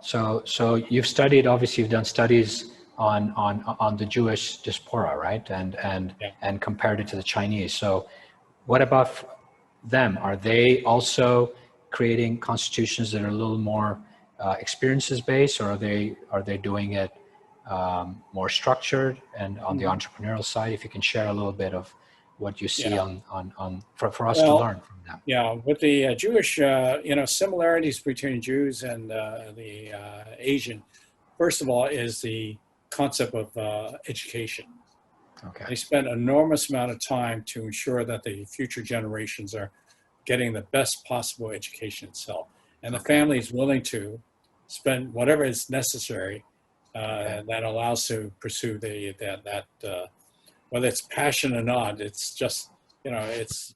So you've studied, obviously you've done studies on the Jewish diaspora, right? And compared it to the Chinese. So what about them? Are they also creating constitutions that are a little more experiences based, or are they doing it more structured and on the entrepreneurial side? If you can share a little bit of what you see for us to learn from them. Yeah, with the Jewish, similarities between Jews and the Asian, first of all, is the concept of education. Okay. They spend an enormous amount of time to ensure that the future generations are getting the best possible education itself. And the family is willing to spend whatever is necessary that allows to pursue that whether it's passion or not. It's just, it's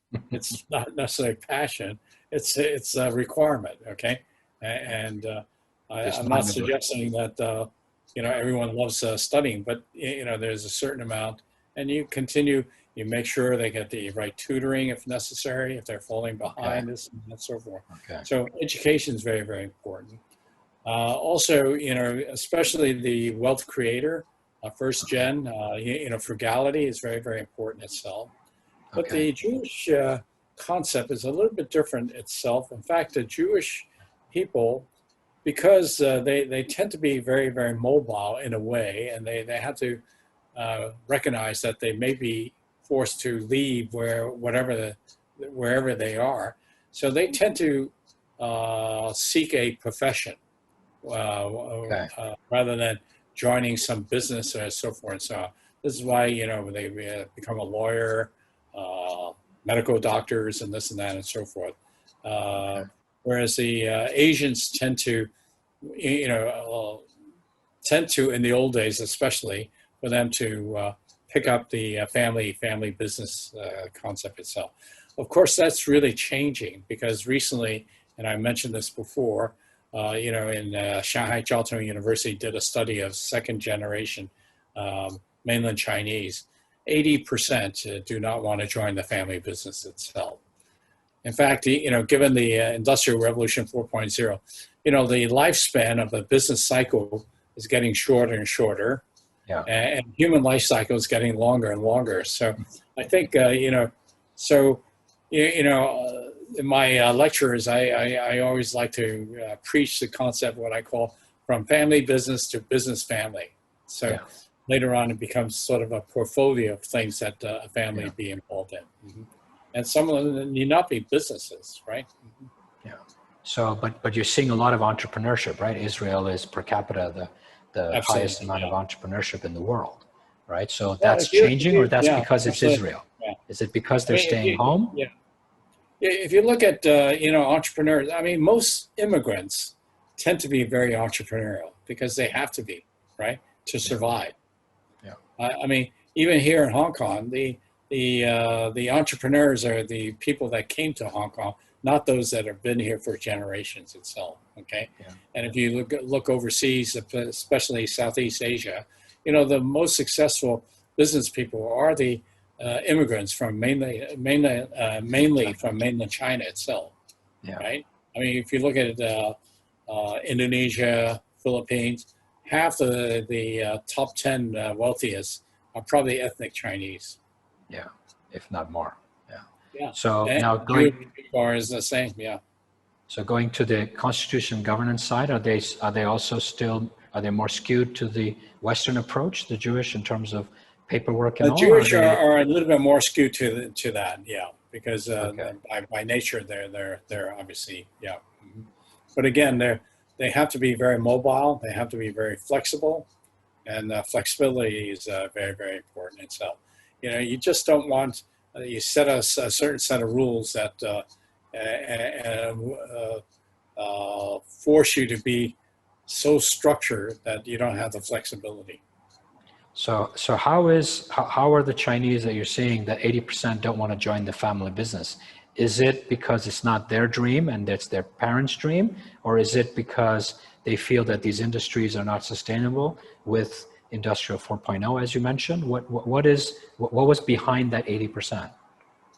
not necessarily passion. It's a requirement. Okay. And I'm not suggesting that, everyone loves studying, but, there's a certain amount, and you make sure they get the right tutoring if necessary, if they're falling behind, this and so forth. Okay. So education is very, very important. Also, especially the wealth creator, first gen, frugality is very, very important itself. But the Jewish concept is a little bit different itself. In fact, the Jewish people, because they tend to be very, very mobile in a way, and they have to recognize that they may be forced to leave wherever they are. So they tend to seek a profession rather than joining some business or so forth and so on. This is why, they become a lawyer, medical doctors, and this and that and so forth. Whereas the Asians tend to, in the old days especially, for them to pick up the family business concept itself. Of course, that's really changing because recently, and I mentioned this before, in Shanghai Jiao Tong University did a study of second generation mainland Chinese. 80% do not want to join the family business itself. In fact, given the Industrial Revolution 4.0, the lifespan of the business cycle is getting shorter and shorter. Yeah. And human life cycle is getting longer and longer. So I think, in my lectures, I always like to preach the concept, what I call from family business to business family. So later on, it becomes sort of a portfolio of things that a family be involved in. And some of them need not be businesses, right? Yeah. So, but you're seeing a lot of entrepreneurship, right? Israel is per capita the highest amount of entrepreneurship in the world, right? So that's changing, or that's because it's Israel? Yeah. Is it because they're staying home? Yeah. If you look at, entrepreneurs, I mean, most immigrants tend to be very entrepreneurial because they have to be, right, to survive. Yeah. I mean, even here in Hong Kong, the entrepreneurs are the people that came to Hong Kong, not those that have been here for generations itself. Okay. Yeah. And if you look overseas, especially Southeast Asia, the most successful business people are the immigrants from mainly from mainland China itself. Yeah. Right. I mean, if you look at Indonesia, Philippines, half the top 10 wealthiest are probably ethnic Chinese. Yeah, if not more. Yeah. So and now going is the same. Yeah. So going to the constitution governance side, are they more skewed to the Western approach, the Jewish, in terms of paperwork and all? The Jewish are a little bit more skewed to that. Yeah. because Okay. by nature they're obviously, yeah. Mhm. But again, they have to be very mobile. They have to be very flexible, and flexibility is very, very important itself. You just don't want you set a certain set of rules that force you to be so structured that you don't have the flexibility. So how are the Chinese that you're seeing that 80% don't want to join the family business? Is it because it's not their dream and it's their parents' dream, or is it because they feel that these industries are not sustainable with Industrial 4.0, as you mentioned? What was behind that 80%?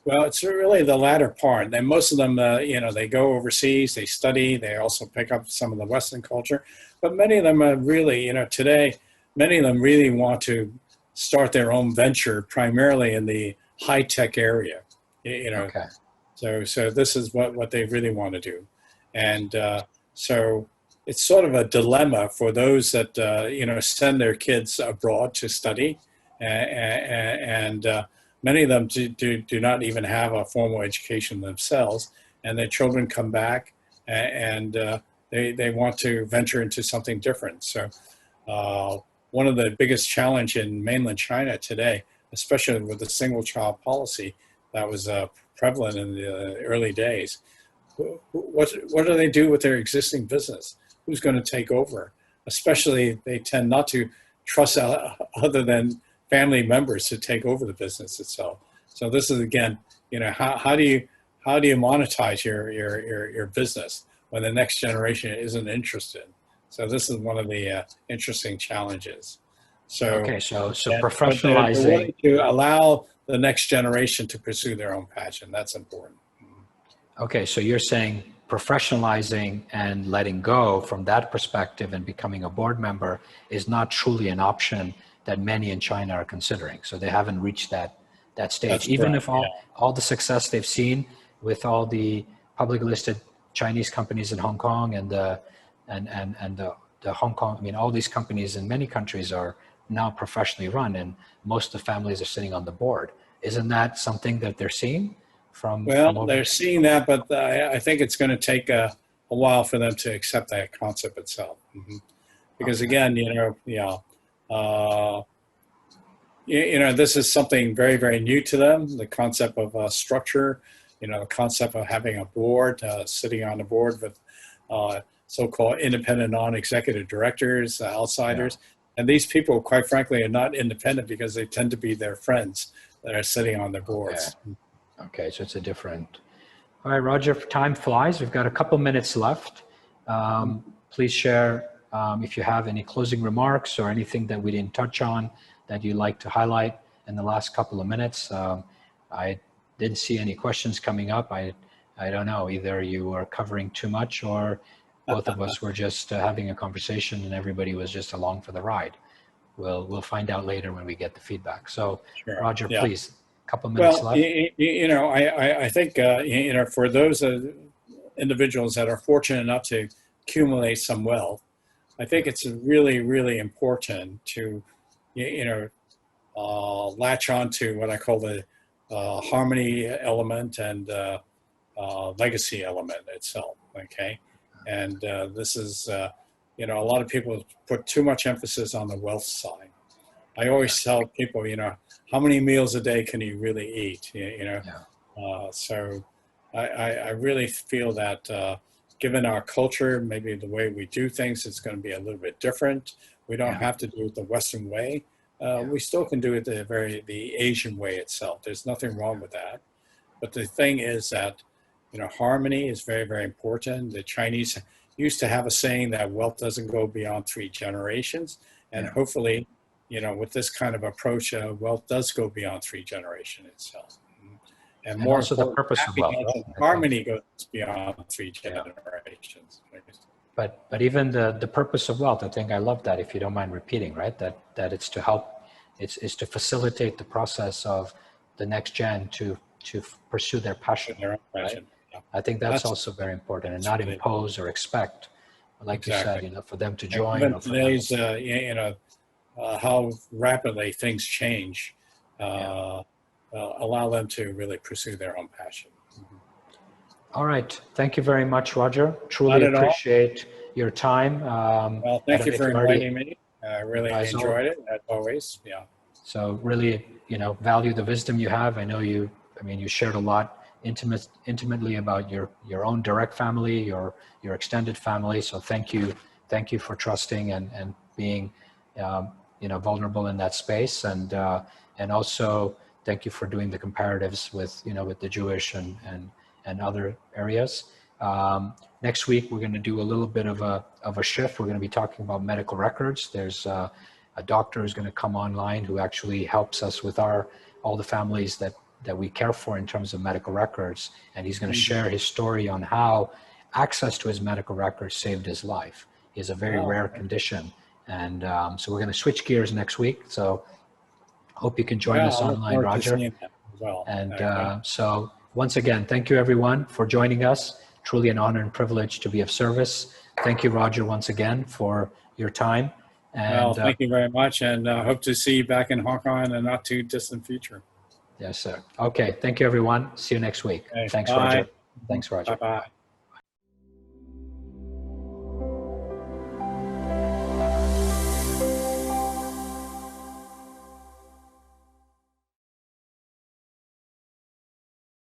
Well, it's really the latter part. Then most of them, they go overseas, they study, they also pick up some of the Western culture. But many of them are really, today, many of them really want to start their own venture, primarily in the high tech area. Okay. So this is what they really want to do, and so it's sort of a dilemma for those that send their kids abroad to study, and many of them do not even have a formal education themselves, and their children come back and they want to venture into something different. So one of the biggest challenge in mainland China today, especially with the single child policy that was prevalent in the early days, what do they do with their existing business? Who's going to take over? Especially, they tend not to trust other than family members to take over the business itself. So this is again, how do you monetize your business when the next generation isn't interested? So this is one of the interesting challenges. Okay, so But they're professionalizing. willing to allow the next generation to pursue their own passion. That's important. Okay, so you're saying professionalizing and letting go from that perspective and becoming a board member is not truly an option that many in China are considering. So they haven't reached that stage. That's Even if correct. Yeah. all the success they've seen with all the public listed Chinese companies in Hong Kong and the Hong Kong, I mean, all these companies in many countries are now professionally run, and most of the families are sitting on the board. Isn't that something that they're seeing from Well, over? they're seeing that, but I think it's going to take a while for them to accept that concept itself. Because Okay. again, this is something very, very new to them. The concept of structure, the concept of having a board, sitting on the board with so-called independent non-executive directors, outsiders. Yeah. And these people, quite frankly, are not independent because they tend to be their friends that are sitting on their Okay. boards. Okay, so it's a different. All right, Roger, time flies. We've got a couple minutes left. Please share if you have any closing remarks or anything that we didn't touch on that you'd like to highlight in the last couple of minutes. I didn't see any questions coming up. I don't know, either you were covering too much or both of us were just having a conversation and everybody was just along for the ride. We'll find out later when we get the feedback. So, Sure. Roger, Yeah. please, a couple minutes Well, left. I think, for those individuals that are fortunate enough to accumulate some wealth, I think it's really, really important to, latch on to what I call the harmony element and legacy element itself. Okay. And this is, a lot of people put too much emphasis on the wealth side. I always tell people, how many meals a day can you really eat? So I really feel that given our culture, maybe the way we do things, it's going to be a little bit different. We don't have to do it the Western way. We still can do it the Asian way itself. There's nothing wrong with that. But the thing is that, harmony is very, very important. The Chinese used to have a saying that wealth doesn't go beyond 3 generations. And hopefully, with this kind of approach, wealth does go beyond 3 generations itself. And more also the important, purpose of wealth, happiness right? and harmony goes beyond 3 generations. But even the purpose of wealth, I think I love that, if you don't mind repeating, right? That it's to help, it's to facilitate the process of the next gen to pursue their passion. Their own right? passion. Yeah. I think that's also very important, and not really impose or expect, like you said, for them to join. Given Or for today's, them. how rapidly things change, allow them to really pursue their own passion. All right. Thank you very much, Roger. Not Truly at all. appreciate your time. Well, I thank don't you know if for you already- inviting me. I really Feisal. enjoyed it, as always. Yeah. So really, value the wisdom you have. I know you shared a lot intimately about your own direct family, your extended family. So thank you for trusting and being, vulnerable in that space. And also thank you for doing the comparatives with the Jewish and other areas. Next week, we're going to do a little bit of a shift. We're going to be talking about medical records. There's a doctor who's going to come online who actually helps us with all the families that we care for in terms of medical records. And he's going to share his story on how access to his medical records saved his life. He has a very rare condition. And so we're going to switch gears next week. So hope you can join us I look online, forward to Roger. seeing that as well. And so once again, thank you everyone for joining us. Truly an honor and privilege to be of service. Thank you, Roger, once again for your time. And thank you very much, and hope to see you back in Hong Kong in the not too distant future. Yes, sir. Okay. Thank you, everyone. See you next week. Okay, Thanks, bye. Roger. Thanks, Roger. Bye-bye.